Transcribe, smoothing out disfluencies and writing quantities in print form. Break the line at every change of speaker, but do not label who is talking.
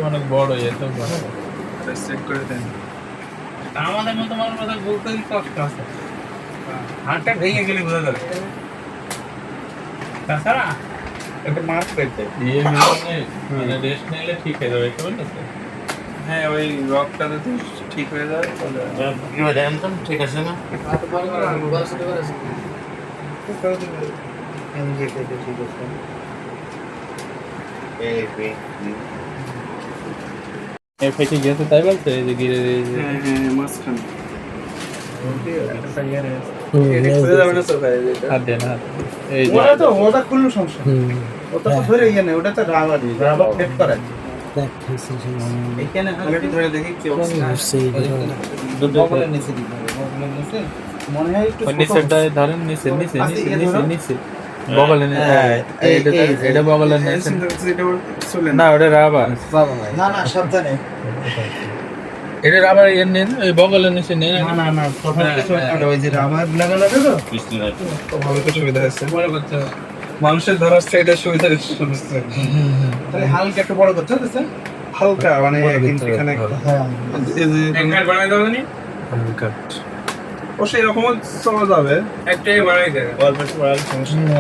অনেক বড় এত
চেক করে দেন।
আমাদের মতো মানুষ বলতে কষ্ট আছে, হাতটা ভেঙে গেলে বোঝা যাবে। তাছাড়া একটা মাছ পেতে মানে রেস্ট নিলে ঠিক হয়ে যাবে,
হ্যাঁ, ওই রকটা যদি ঠিক হয়ে যায় তাহলে
ঠিক আছে না? ফেটে গেছে তাই বলতে এই যে গিরে
হ্যাঁ মাঝখানে
হাত দেন হাত এই যে
ওটা তো ওটা খুললো সমস্যা ওটা তো ধরে ইয়ে নেই, ওটা তো রাবারই রাবার ফেট করে এখানে
আমি একটু ধরে দেখি কি অবস্থা।
বগলের নিচে দিতে হবে, বগলের নিচে মনে হয় একটু ছোট
নিচেরটা ধরেন, নিচে নিচে নিচে নিচে নিচে বগলে এটা বগলের নিচে না, ওটা রাবার
না না সাবধানে
এটা রাবার এর নেন, ওই বগলের নিচে নেন।
না না না প্রথমে কিছু একটা ওই যে রাবার লাগানো তো
ভালো তো সুবিধা হচ্ছে, মানুষের ধরার সাইডের সুবিধা হচ্ছে।
তাহলে হালকা একটু বড় করতে হবে
হালকা মানে কিন্তু এখানে
হ্যাঁ
হ্যাঙ্গার বানাই দাও নি,
ও সেই রকমও চলা যাবে।
একটাই বানাই দেয়,
অল্প একটু বাড়ালে সমস্যা নেই।